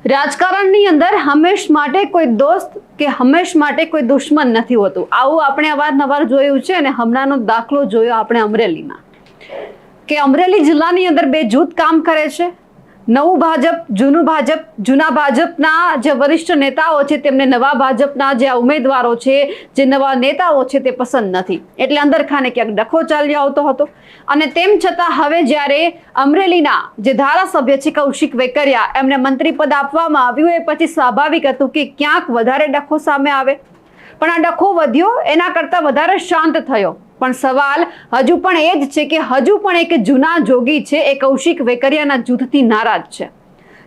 રાજકારણની અંદર હંમેશ માટે કોઈ દોસ્ત કે હંમેશ માટે કોઈ દુશ્મન નથી હોતું। આવું આપણે અવારનવાર જોયું છે અને હમણાંનો દાખલો જોયો આપણે અમરેલીમાં કે અમરેલી જિલ્લાની અંદર બે જૂથ કામ કરે છે। નવું ભાજપ, જૂનું ભાજપ, જૂના ભાજપના જે વરિષ્ઠ નેતાઓ છે તેમને નવા ભાજપના જે ઉમેદવારો છે, જે નવા નેતાઓ છે તે પસંદ નથી, એટલે અંદરખાને ક્યાંક ડખો ચાલ્યો આવતો હતો। અને તેમ છતાં હવે જ્યારે અમરેલીના જે ધારાસભ્ય છે કૌશિક વેકરિયા એમને મંત્રી પદ આપવામાં આવ્યું એ પછી સ્વાભાવિક હતું કે ક્યાંક વધારે ડખો સામે આવે, પણ આ ડખો વધ્યો એના કરતાં વધારે શાંત થયો। પણ સવાલ હજુ પણ એ જ છે કે હજુ પણ એક જૂના જોગી છે એ કૌશિક વેકરિયાના જૂથથી નારાજ છે।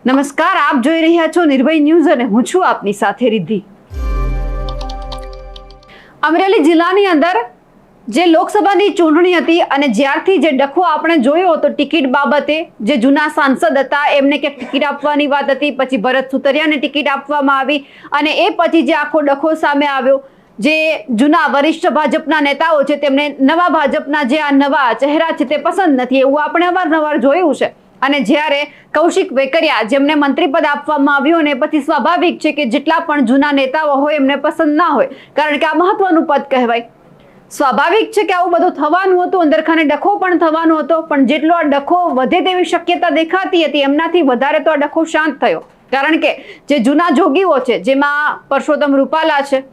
નમસ્કાર, આપ જોઈ રહ્યા છો નિર્ભય ન્યૂઝ અને હું છું આપની સાથે રિદ્ધિ। અમરેલી જિલ્લાની અંદર જે લોકસભાની ચૂંટણી હતી અને જ્યારથી જે ડખો આપણે જોયો હતો ટિકિટ બાબતે, જે જૂના સાંસદ હતા એમને કે ટિકિટ આપવાની વાત હતી, પછી ભરત સુતરિયાને ટિકિટ આપવામાં આવી અને એ પછી જે આખો ડખો સામે આવ્યો, જે જૂના વરિષ્ઠ ભાજપના નેતાઓ છે તેમને નવા ભાજપના જે આ નવા ચહેરા છે તે પસંદ નથી, એવું આપણે અવારનવાર જોયું છે। અને જ્યારે કૌશિક વેકરિયા જેમને મંત્રી પદ આપવામાં આવ્યું અને પછી સ્વાભાવિક છે કે જેટલા પણ જૂના નેતાઓ હોય એમને પસંદ ના હોય, કારણ કે આ મહત્વનું પદ કહેવાય। સ્વાભાવિક છે કે આવું બધું થવાનું હતું, અંદરખાને ડખો પણ થવાનો હતો, પણ જેટલો આ ડખો વધે તેવી શક્યતા દેખાતી હતી એમનાથી વધારે તો આ ડખો શાંત થયો, કારણ કે જે જૂના જોગીઓ છે જેમાં પરસોત્તમ રૂપાલા છે,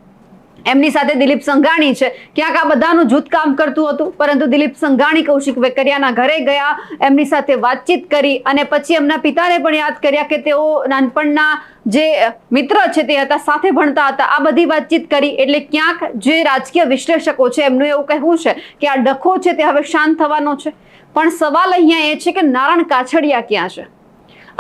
એમની સાથે દિલીપ સંઘાણી છે, ક્યાંક આ બધાનું જૂથ કામ કરતું હતું, પરંતુ દિલીપ સંઘાણી કૌશિક વેકરિયાના ઘરે ગયા, એમની સાથે વાતચીત કરી અને પછી એમના પિતાને પણ યાદ કર્યા કે તેઓ નાનપણના જે મિત્ર છે તે હતા, સાથે ભણતા હતા, આ બધી વાતચીત કરી। એટલે ક્યાંક જે રાજકીય વિશ્લેષકો છે એમનું એવું કહેવું છે કે આ ડખો છે તે હવે શાંત થવાનો છે। પણ સવાલ અહીંયા એ છે કે નારણ કાછડિયા ક્યાં છે?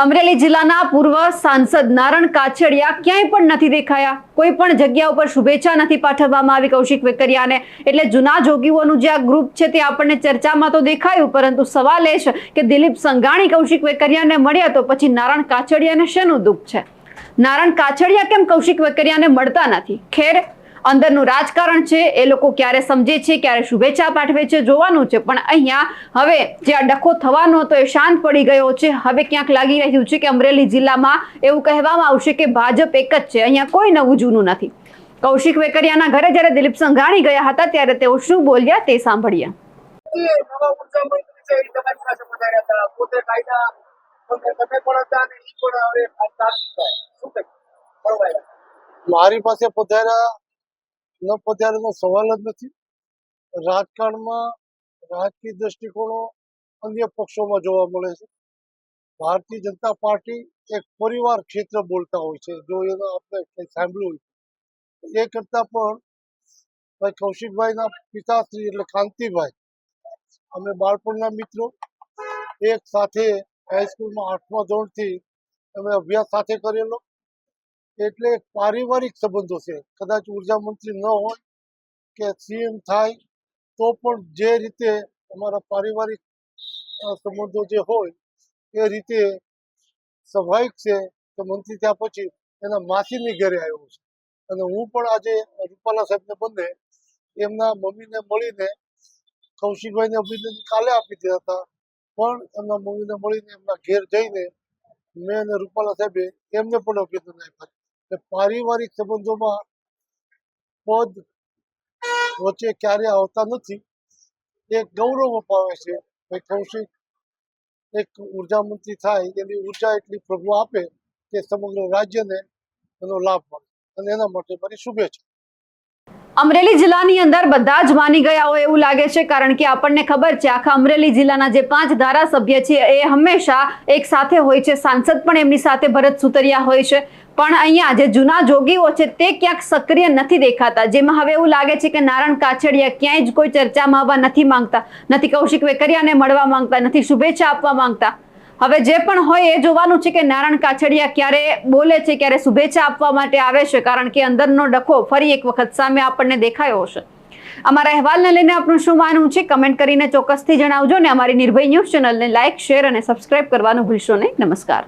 અમરેલી જિલ્લાના પૂર્વ સાંસદ નારણ કાછડિયા ક્યાંય પણ નથી દેખાયા, કોઈ પણ જગ્યા ઉપર શુભેચ્છા નથી પાઠવવામાં આવી કૌશિક વેકરિયાને। એટલે જૂના જોગીઓનું જે આ ગ્રુપ છે તે આપણને ચર્ચામાં તો દેખાયું, પરંતુ સવાલ એ છે કે દિલીપ સંઘાણી કૌશિક વેકરિયાને મળ્યા તો પછી નારણ કાછડિયાને શેનું દુઃખ છે? નારણ કાછડિયા કેમ કૌશિક વેકરિયાને મળતા નથી? ખેર, અંદરનું રાજકારણ છે, એ લોકો ક્યારે સમજે છે, ક્યારે શુભેચ્છા પાઠવે છે જોવાનું છે। પણ અહીંયા હવે જે આ ડખો થવાનો હતો એ શાંત પડી ગયો છે। હવે ક્યાંક લાગી રહ્યું છે કે અમરેલી જિલ્લામાં એવું કહેવામાં આવશે કે ભાજપ એક જ છે, અહીંયા કોઈ નવું જૂનું નથી। કૌશિક વેકરિયાના ઘરે જ્યારે દિલીપ સંઘાણી ગયા હતા ત્યારે તેઓ શું બોલ્યા તે સાંભળીએ। મારી પાસે પધાર્યા ન પધાર્યાનો સવાલ જ નથી। રાજકારણમાં રાજકીય દ્રષ્ટિકોણો અન્ય પક્ષોમાં જોવા મળે છે। ભારતીય જનતા પાર્ટી એક પરિવાર ક્ષેત્ર બોલતા હોય છે, જો એનો આપણે કંઈ સાંભળ્યું હોય એ કરતાં પણ ભાઈ કૌશિકભાઈના પિતાશ્રી એટલે કાંતિભાઈ, અમે બાળપણના મિત્રો, એક સાથે હાઈસ્કૂલમાં 8મા ધોરણથી અમે અભ્યાસ સાથે કરેલો, એટલે પારિવારિક સંબંધો છે। કદાચ ઉર્જા મંત્રી ન હોય કે સીએમ થાય તો પણ જે રીતે અમારા પારિવારિક સંબંધો જે હોય એ રીતે સ્વાભાવિક છે કે મંત્રી થયા પછી એના માસીની ઘરે આવ્યો છે। અને હું પણ આજે રૂપાલા સાહેબને બંને એમના મમ્મીને મળીને કૌશિકભાઈને અભિનંદન કાલે આપી દીધા હતા, પણ એમના મમ્મીને મળીને એમના ઘેર જઈને મેં અને રૂપાલા સાહેબે એમને પણ અભિનંદન આપ્યા। પારિવારિક સંબંધોમાં પદ વચ્ચે ક્યારે આવતા નથી, એક ગૌરવ અપાવે છે કે કૌશિક એક ઉર્જા મંત્રી થાય, એની ઉર્જા એટલી પ્રભુ આપે કે સમગ્ર રાજ્યને એનો લાભ મળે, અને એના માટે મારી શુભેચ્છા। અમરેલી જિલ્લાની અંદર બધા જ માની ગયા હોય એવું લાગે છે, કારણ કે આપણને ખબર છે આખા અમરેલી જિલ્લાના જે 5 ધારાસભ્ય છે એ હંમેશા એક સાથે હોય છે, સાંસદ પણ એમની સાથે ભરત સુતરિયા હોય છે, પણ અહીંયા જે જૂના જોગીઓ છે તે ક્યાંક સક્રિય નથી દેખાતા, જેમાં હવે એવું લાગે છે કે નારણ કાછડિયા ક્યાંય જ કોઈ ચર્ચામાં આવવા નથી માંગતા, નથી કૌશિક વેકરિયાને મળવા માંગતા, નથી શુભેચ્છા આપવા માંગતા। હવે જે પણ હોય એ જોવાનું છે કે નારણ કાછડિયા ક્યારે બોલે છે, ક્યારે શુભેચ્છા આપવા માટે આવે છે, કારણ કે અંદરનો ડખો ફરી એક વખત સામે આપણને દેખાયો છે। અમારા અહેવાલને લઈને આપનું શું માનવું છે કમેન્ટ કરીને ચોક્કસથી જણાવજો, ને અમારી નિર્ભય ન્યૂઝ ચેનલને લાઇક, શેર અને સબસ્ક્રાઇબ કરવાનું ભૂલશો નહીં। નમસ્કાર।